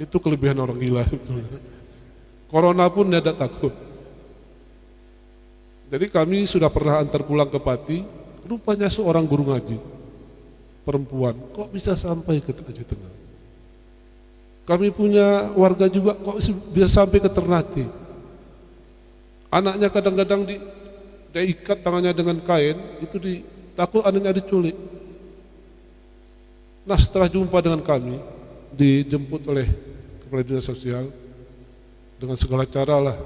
Itu kelebihan orang gila sebetulnya. Corona pun dia tidak takut. Jadi kami sudah pernah antar pulang ke Pati, rupanya seorang guru ngaji, perempuan, kok bisa sampai ke Aceh Tengah. Kami punya warga juga, kok bisa sampai ke Ternate. Anaknya kadang-kadang dia ikat tangannya dengan kain, itu takut anaknya diculik. Nah setelah jumpa dengan kami, dijemput oleh Kepala Dinas Sosial, dengan segala cara lah.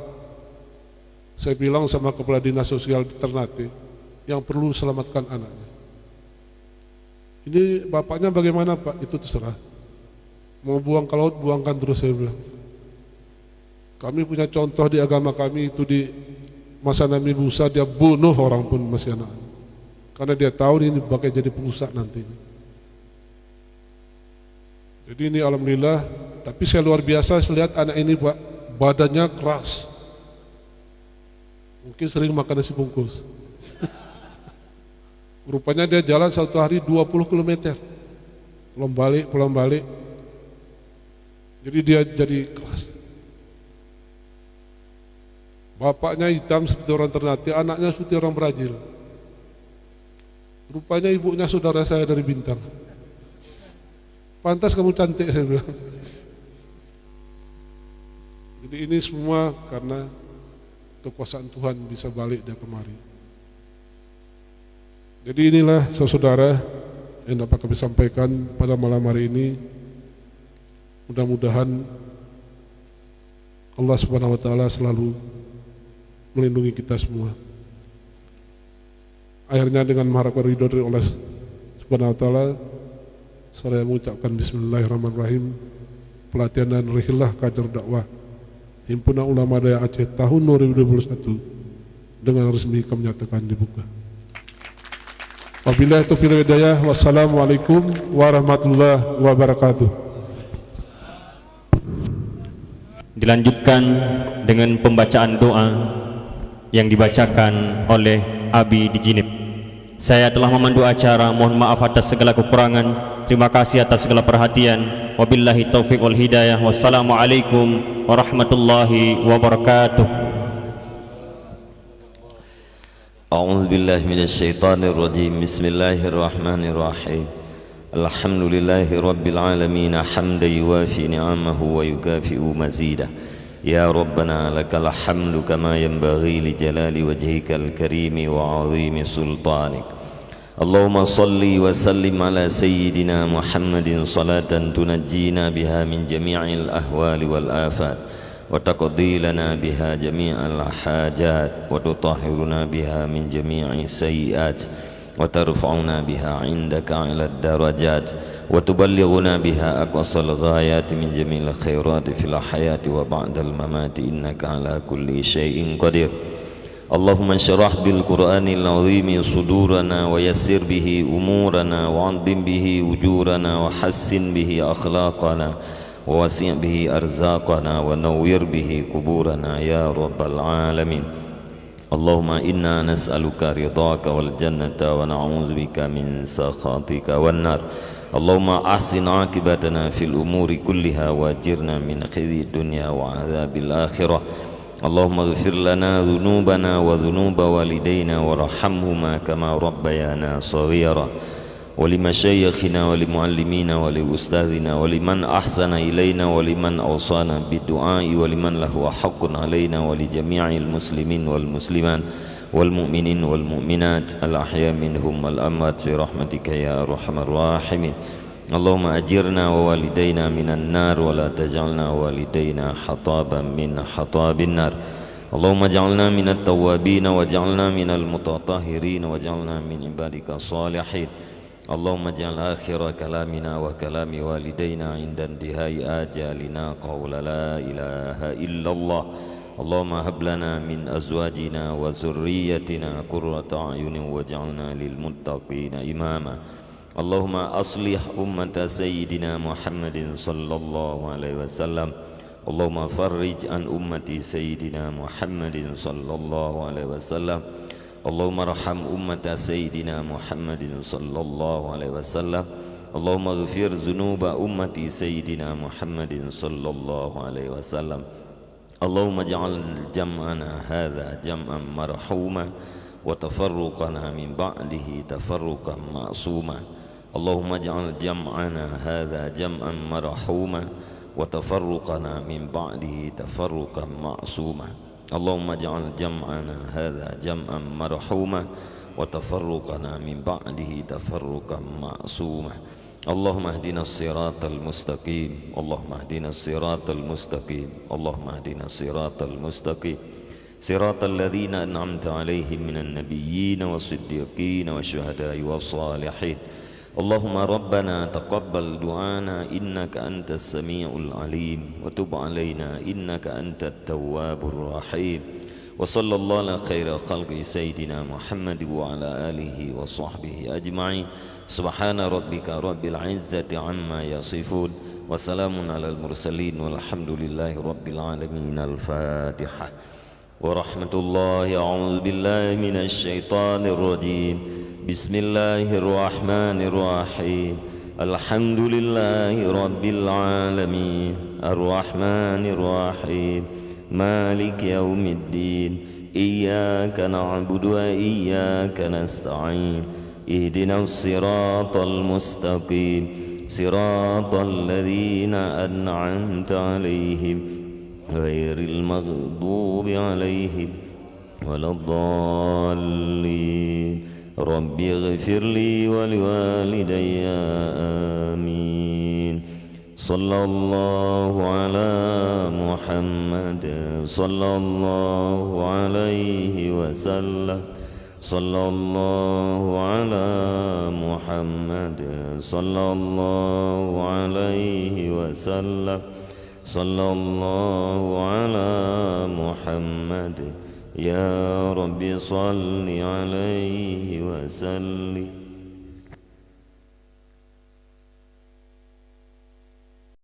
Saya bilang sama Kepala Dinas Sosial di Ternate, yang perlu selamatkan anaknya. Ini bapaknya bagaimana Pak? Itu terserah. Mau buang ke laut, buangkan terus, saya bilang. Kami punya contoh di agama kami itu di masa Nabi Musa, dia bunuh orang pun masih anak. Karena dia tahu ini bakal jadi pengusak nanti. Jadi ini alhamdulillah, tapi saya luar biasa lihat anak ini Pak, badannya keras. Mungkin sering makan nasi bungkus. Rupanya dia jalan satu hari 20 km. Pulang balik. Jadi dia jadi keras. Bapaknya hitam seperti orang Ternate, anaknya seperti orang Brazil. Rupanya ibunya saudara saya dari Bintang. Pantas kamu cantik, saya bilang. Jadi ini semua karena kekuasaan Tuhan bisa balik dia kemari. Jadi inilah saudara yang dapat kami sampaikan pada malam hari ini. Mudah-mudahan Allah Subhanahu wa taala selalu melindungi kita semua. Akhirnya dengan mengharapkan ridho dari Allah Subhanahu wa taala, saya mengucapkan bismillahirrahmanirrahim. Pelatihan dan rihlah kader dakwah Himpunan Ulama Daya Aceh tahun 2021 dengan resmi kami nyatakan dibuka. Wabillahi taufiq wal hidayah. Wassalamualaikum warahmatullahi wabarakatuh. Dilanjutkan dengan pembacaan doa yang dibacakan oleh Abi di Jinib. Saya telah memandu acara, mohon maaf atas segala kekurangan. Terima kasih atas segala perhatian. Wabillahi taufiq wal hidayah. Wassalamualaikum warahmatullahi wabarakatuh. أعوذ بالله من الشيطان الرجيم بسم الله الرحمن الرحيم الحمد لله رب العالمين حمدا يوافي نعمه ويكافئ مزيدا يا ربنا لك الحمد كما ينبغي لجلال وجهك الكريم وعظيم سلطانك اللهم صل وسلم على سيدنا محمد صلاة تنجينا بها من جميع الأهوال والآفات وتقضي لنا بها جميع الحاجات وتطهرنا بها من جميع السيئات وترفعنا بها عندك على الدرجات وتبلغنا بها أقصى الغايات من جميع الخيرات في الحياة وبعد الممات إنك على كل شيء قدير اللهم اشرح بالقرآن العظيم صدورنا ويسر به أمورنا وعظم به أجورنا وحسن به أخلاقنا ووسع به أرزاقنا ونوّر به قبورنا يا رب العالمين اللهم إنا نسألك رضاك والجنة ونعوذ بك من سخطك والنار اللهم أحسن عاقبتنا في الأمور كلها وأجرنا من خزي الدنيا وعذاب الآخرة اللهم اغفر لنا ذنوبنا وذنوب والدينا وارحمهما كما ربيانا صغيرا ولمشايخنا ولمعلمينا ولأستاذنا ولمن أحسن إلينا ولمن أوصانا بالدعاء ولمن له حق علينا ولجميع المسلمين والمسلمات والمؤمنين والمؤمنات الأحياء منهم والأموات في رحمتك يا أرحم الراحمين اللهم أجرنا ووالدينا من النار ولا تجعلنا والدينا حطابا من حطاب النار اللهم اجعلنا من التوابين واجعلنا من المتطهرين واجعلنا من عبادك الصالحين اللهم اجعل آخر كلامنا وكلام والدينا عند انتهاء آجالنا قول لا إله إلا الله اللهم هب لنا من أزواجنا وذريتنا قرة أعين واجعلنا للمتقين إماما اللهم أصلح أمة سيدنا محمد صلى الله عليه وسلم اللهم فرج عن أمة سيدنا محمد صلى الله عليه وسلم اللهم ارحم أمة سيدنا محمد صلى الله عليه وسلم اللهم اغفر ذنوب أمة سيدنا محمد صلى الله عليه وسلم اللهم اجعل جمعنا هذا جمعا مرحوما وتفرقنا من بعده تفرقا معصوما اللهم اجعل جمعنا هذا جمعا مرحوما وتفرقنا من بعده تفرقا معصوما اللهم اجعل جمعنا هذا جمعا مرحوما وتفرقنا من بعده تفرقا معصوما اللهم اهدنا الصراط المستقيم اللهم اهدنا الصراط المستقيم اللهم اهدنا الصراط المستقيم صراط الذين أنعمت عليهم من النبيين والصديقين والشهداء والصالحين اللهم ربنا تقبل دعانا إنك أنت السميع العليم وتب علينا إنك أنت التواب الرحيم وصلى الله على خير خلق سيدنا محمد وعلى آله وصحبه أجمعين سبحان ربك رب العزة عما يصفون وسلام على المرسلين والحمد لله رب العالمين الفاتحة ورحمة الله أعوذ بالله من الشيطان الرجيم بسم الله الرحمن الرحيم الحمد لله رب العالمين الرحمن الرحيم مالك يوم الدين إياك نعبد وإياك نستعين اهدنا الصراط المستقيم صراط الذين أنعمت عليهم غير المغضوب عليهم ولا الضالين رب اغفر لي ولوالدي آمين صلى الله على محمد صلى الله عليه وسلم صلى الله على محمد صلى الله عليه وسلم صلى الله على محمد يا رب صل عليه وسلم